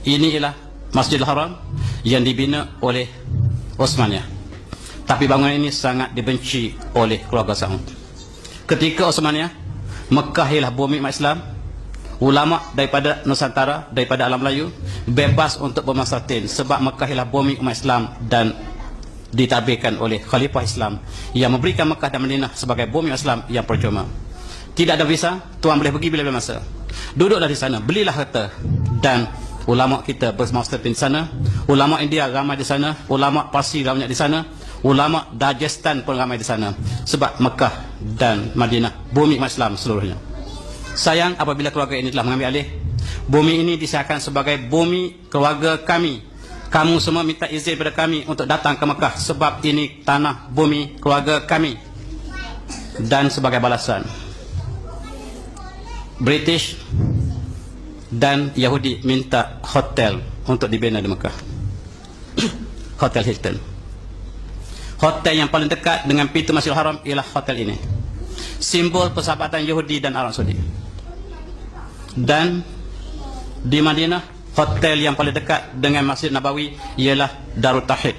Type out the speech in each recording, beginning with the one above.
ini ialah Masjidil Haram yang dibina oleh Osmaniyah. Tapi bangunan ini sangat dibenci oleh keluarga Saud. Ketika Osmaniyah, Mekah ialah bumi umat Islam. Ulama daripada Nusantara, daripada alam Melayu bebas untuk bermasatin sebab Mekah ialah bumi umat Islam dan ditabirkan oleh Khalifah Islam yang memberikan Mekah dan Madinah sebagai bumi Islam yang percuma. Tidak ada visa, tuan boleh pergi bila-bila masa. Duduklah di sana, belilah harta, dan ulama kita bermasatin di sana. Ulama India ramai di sana, ulama Parsi ramai di sana, ulama Dagestan pun ramai di sana sebab Mekah dan Madinah bumi umat Islam seluruhnya. Sayang apabila keluarga ini telah mengambil alih, bumi ini disahkan sebagai bumi keluarga kami. Kamu semua minta izin kepada kami untuk datang ke Mekah sebab ini tanah bumi keluarga kami. Dan sebagai balasan, British dan Yahudi minta hotel untuk dibina di Mekah. Hotel Hilton. Hotel yang paling dekat dengan pintu Masjidil Haram ialah hotel ini. Simbol persahabatan Yahudi dan Arab Saudi. Dan di Madinah, hotel yang paling dekat dengan Masjid Nabawi ialah Darut Tauhid.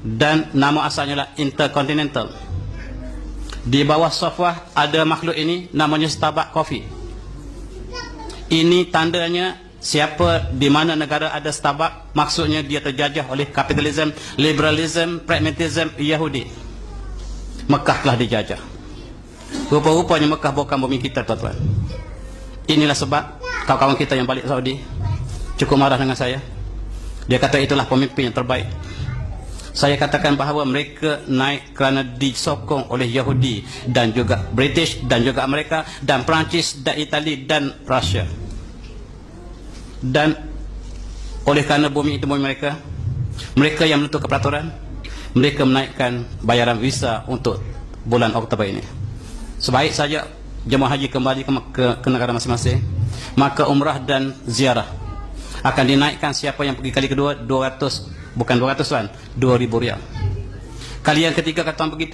Dan nama asalnya adalah Intercontinental. Di bawah Safwah ada makhluk ini namanya Starbucks Coffee. Ini tandanya siapa di mana negara ada Starbucks, maksudnya dia terjajah oleh kapitalisme, liberalisme, pragmatisme Yahudi. Mekah telah dijajah. Rupa-rupanya Mekah bukan bumi kita, tuan-tuan. Inilah sebab kawan-kawan kita yang balik Saudi cukup marah dengan saya. Dia kata itulah pemimpin yang terbaik. Saya katakan bahawa mereka naik kerana disokong oleh Yahudi dan juga British dan juga Amerika dan Perancis dan Itali dan Rusia. Dan oleh kerana bumi itu bumi mereka, mereka yang menentukan peraturan, mereka menaikkan bayaran visa untuk bulan Oktober ini. Sebaik saja jemaah haji kembali ke negara masing-masing, maka umrah dan ziarah akan dinaikkan. Siapa yang pergi kali kedua 200, bukan 200-an, 2,000 rial. Kali yang ketiga kata pergi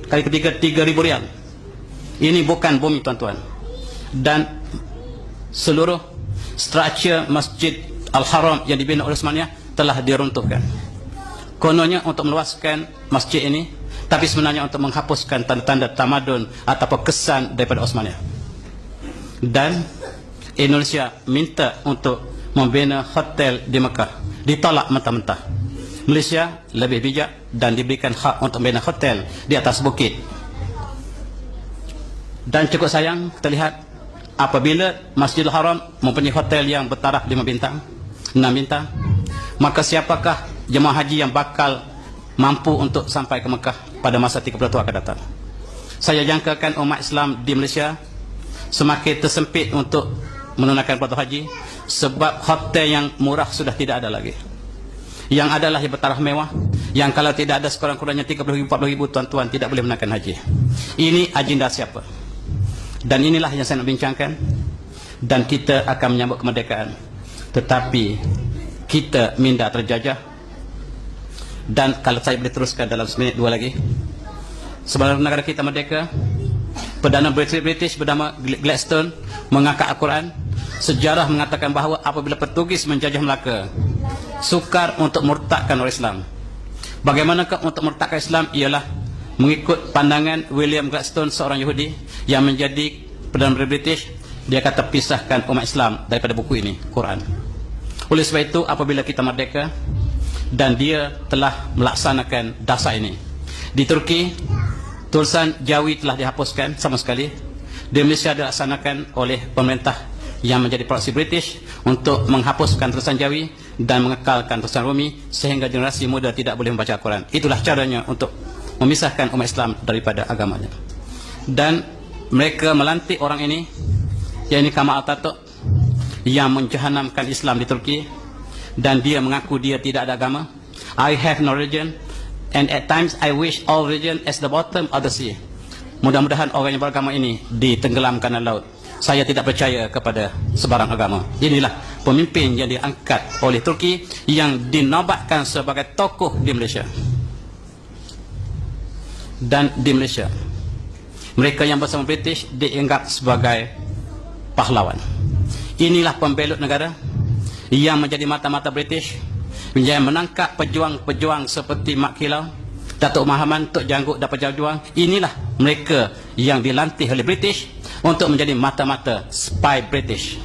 kali ketiga 3,000 rial. Ini bukan bumi, tuan-tuan. Dan seluruh struktur Masjid Al-Haram yang dibina oleh Osmaniyah telah diruntuhkan. Kononnya untuk meluaskan masjid ini, tapi sebenarnya untuk menghapuskan tanda-tanda tamadun atau kesan daripada Osmaniyah. Dan Indonesia minta untuk membina hotel di Mekah, ditolak mentah-mentah. Malaysia lebih bijak dan diberikan hak untuk membina hotel di atas bukit. Dan cukup sayang terlihat apabila Masjidil Haram mempunyai hotel yang bertaraf 5 bintang, 6 bintang, maka siapakah jemaah haji yang bakal mampu untuk sampai ke Mekah pada masa 30 tahun akan datang? Saya jangkakan umat Islam di Malaysia semakin tersempit untuk menunaikan fardu haji sebab hotel yang murah sudah tidak ada lagi. Yang adalah yang bertaraf mewah, yang kalau tidak ada sekurang-kurangnya 30,000, 40,000 tuan-tuan tidak boleh menunaikan haji. Ini agenda siapa? Dan inilah yang saya nak bincangkan. Dan kita akan menyambut kemerdekaan, tetapi kita minda terjajah. Dan kalau saya boleh teruskan dalam seminit 2 lagi, sebelum negara kita merdeka, Perdana British bernama Gladstone mengangkat Al-Quran. Sejarah mengatakan bahawa apabila Portugis menjajah Melaka, sukar untuk murtadkan orang Islam. Bagaimanakah untuk murtadkan Islam? Ialah mengikut pandangan William Gladstone, seorang Yahudi yang menjadi Perdana British. Dia kata pisahkan umat Islam daripada buku ini, Quran. Oleh sebab itu apabila kita merdeka, dan dia telah melaksanakan dasar ini. Di Turki, tulisan Jawi telah dihapuskan sama sekali. Di Malaysia dilaksanakan oleh pemerintah yang menjadi proksi British untuk menghapuskan tulisan Jawi dan mengekalkan tulisan Romi sehingga generasi muda tidak boleh membaca Al-Quran. Itulah caranya untuk memisahkan umat Islam daripada agamanya. Dan mereka melantik orang ini, yakni Kemal Atatürk, yang menjahanamkan Islam di Turki, dan dia mengaku dia tidak ada agama. I have no religion and at times I wish all religion as the bottom of the sea. Mudah-mudahan orang yang beragama ini ditenggelamkan dalam laut. Saya tidak percaya kepada sebarang agama. Inilah pemimpin yang diangkat oleh Turki yang dinobatkan sebagai tokoh di Malaysia. Dan di Malaysia, mereka yang bersama British dianggap sebagai pahlawan. Inilah pembelot negara yang menjadi mata-mata British, yang menangkap pejuang-pejuang seperti Mak Kilau, Datuk Mahaman, Tok Janggut dan pejuang-pejuang. Inilah mereka yang dilantik oleh British untuk menjadi mata-mata spy British.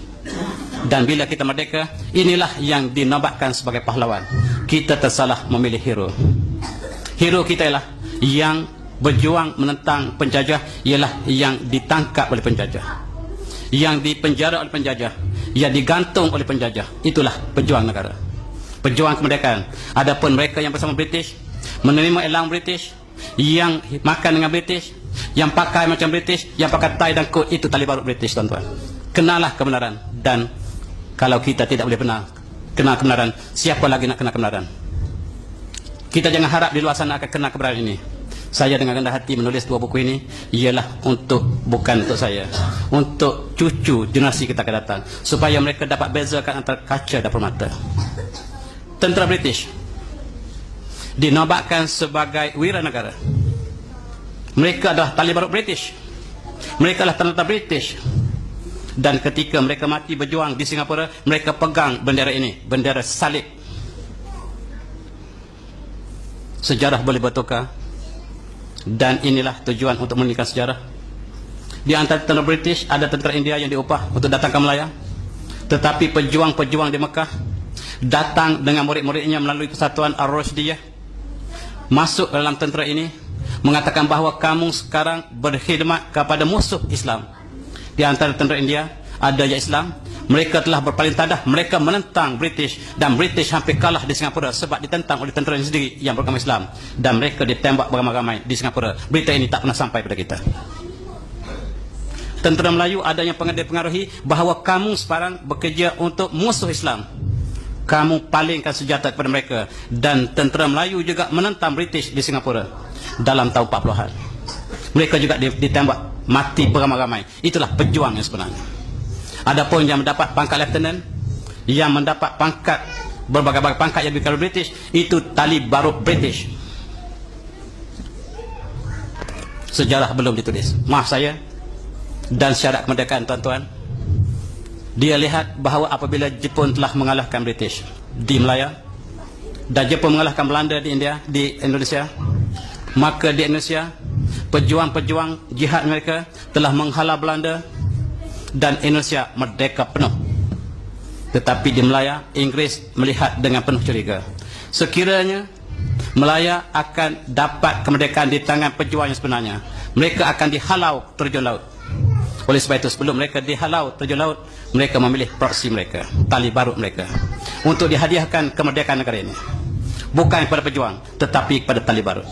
Dan bila kita merdeka, inilah yang dinobatkan sebagai pahlawan. Kita tersalah memilih hero. Hero kita ialah yang berjuang menentang penjajah, ialah yang ditangkap oleh penjajah, yang dipenjara oleh penjajah, yang digantung oleh penjajah. Itulah pejuang negara, pejuang kemerdekaan. Adapun mereka yang bersama British, menerima elang British, yang makan dengan British, yang pakai macam British, yang pakai tie dan coat, itu tali barut British, tuan-tuan. Kenalah kebenaran. Dan kalau kita tidak boleh kenal kebenaran, siapa lagi nak kenal kebenaran? Kita jangan harap di luar sana akan kenal kebenaran ini. Saya dengan rendah hati menulis dua buku ini ialah bukan untuk saya, untuk cucu generasi kita akan datang, supaya mereka dapat bezakan antara kaca dan permata. Tentera British dinobatkan sebagai wira negara. Mereka adalah tali barut British. Mereka adalah tentera British. Dan ketika mereka mati berjuang di Singapura, mereka pegang bendera ini, bendera salib. Sejarah boleh bertukar, dan inilah tujuan untuk memulihkan sejarah. Di antara tentera British ada tentera India yang diupah untuk datang ke Melaya, tetapi pejuang-pejuang di Mekah datang dengan murid-muridnya melalui persatuan Ar-Rushdiyah, masuk dalam tentera ini, mengatakan bahawa kamu sekarang berkhidmat kepada musuh Islam. Di antara tentera India ada yang Islam. Mereka telah berpaling tadah, mereka menentang British, dan British hampir kalah di Singapura sebab ditentang oleh tentera sendiri yang beragama Islam, dan mereka ditembak beramai-ramai di Singapura. Berita ini tak pernah sampai pada kita. Tentera Melayu ada yang dipengaruhi bahawa kamu sekarang bekerja untuk musuh Islam, kamu palingkan senjata kepada mereka, dan tentera Melayu juga menentang British di Singapura dalam tahun 40-an. Mereka juga ditembak mati beramai-ramai. Itulah pejuang yang sebenarnya. Adapun yang mendapat pangkat lieutenant, yang mendapat pangkat berbagai-bagai pangkat yang diberikan oleh British, itu tali barut British. Sejarah belum ditulis. Maaf saya. Dan syarat kemerdekaan, tuan-tuan, dia lihat bahawa apabila Jepun telah mengalahkan British di Melaya, dan Jepun mengalahkan Belanda di Indonesia, maka di Indonesia pejuang-pejuang jihad mereka telah menghalau Belanda, dan Indonesia merdeka penuh. Tetapi di Melaya, Inggris melihat dengan penuh curiga. Sekiranya Melaya akan dapat kemerdekaan di tangan pejuang yang sebenarnya, mereka akan dihalau terjun laut. Oleh sebab itu, sebelum mereka dihalau terjun laut, mereka memilih proksi mereka, tali barut mereka, untuk dihadiahkan kemerdekaan negara ini, bukan kepada pejuang, tetapi kepada tali barut.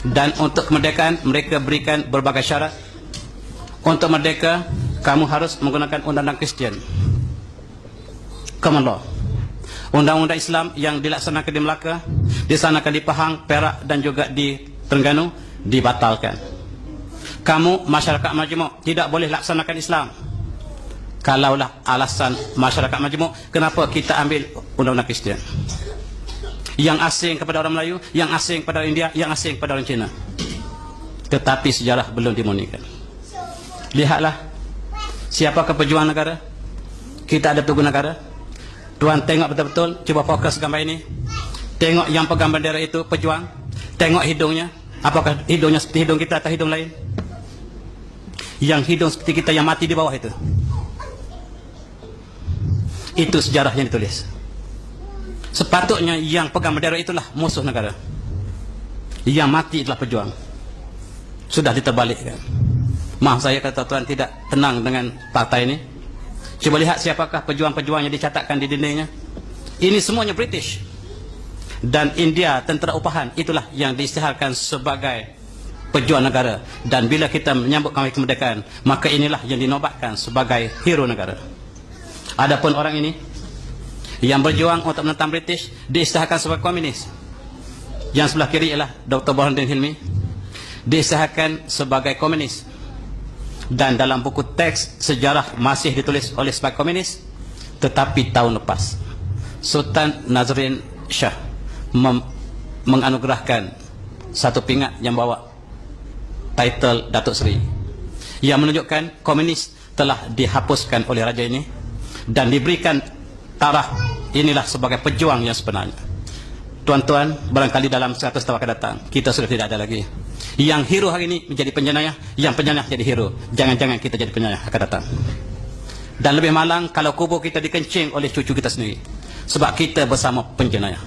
Dan untuk kemerdekaan mereka berikan berbagai syarat. Untuk merdeka, kamu harus menggunakan undang-undang Kristian, common law. Undang-undang Islam yang dilaksanakan di Melaka, disanakan di Pahang, Perak dan juga di Terengganu dibatalkan. Kamu masyarakat majmuk tidak boleh laksanakan Islam. Kalaulah alasan masyarakat majmuk, kenapa kita ambil undang-undang Kristian? Yang asing kepada orang Melayu, yang asing kepada orang India, yang asing kepada orang Cina. Tetapi sejarah belum dimurnikan. Lihatlah siapakah pejuang negara. Kita ada tugu negara. Tuan tengok betul-betul, cuba fokus gambar ini. Tengok yang pegang bendera itu pejuang. Tengok hidungnya, apakah hidungnya seperti hidung kita atau hidung lain? Yang hidung seperti kita yang mati di bawah itu. Itu sejarah yang ditulis. Sepatutnya yang pegang bendera itulah musuh negara, yang mati itulah pejuang. Sudah diterbalikkan. Maaf saya kata tuan tidak tenang dengan partai ini. Coba lihat siapakah pejuang-pejuang yang dicatatkan di dindingnya. Ini semuanya British. Dan India, tentera upahan, itulah yang diisytiharkan sebagai pejuang negara. Dan bila kita menyambut kami kemerdekaan, maka inilah yang dinobatkan sebagai hero negara. Adapun orang ini yang berjuang untuk menentang British diisytiharkan sebagai komunis. Yang sebelah kiri ialah Dr. Burhanuddin Hilmi, diisytiharkan sebagai komunis. Dan dalam buku teks sejarah masih ditulis oleh sebagai komunis. Tetapi tahun lepas Sultan Nazruddin Shah menganugerahkan satu pingat yang bawa title Datuk Seri, yang menunjukkan komunis telah dihapuskan oleh raja ini dan diberikan taraf inilah sebagai pejuang yang sebenarnya. Tuan-tuan, barangkali dalam 100 tahun akan datang kita sudah tidak ada lagi. Yang hero hari ini menjadi penjenayah, yang penjenayah jadi hero. Jangan-jangan kita jadi penjenayah akan datang. Dan lebih malang kalau kubur kita dikencing oleh cucu kita sendiri, sebab kita bersama penjenayah.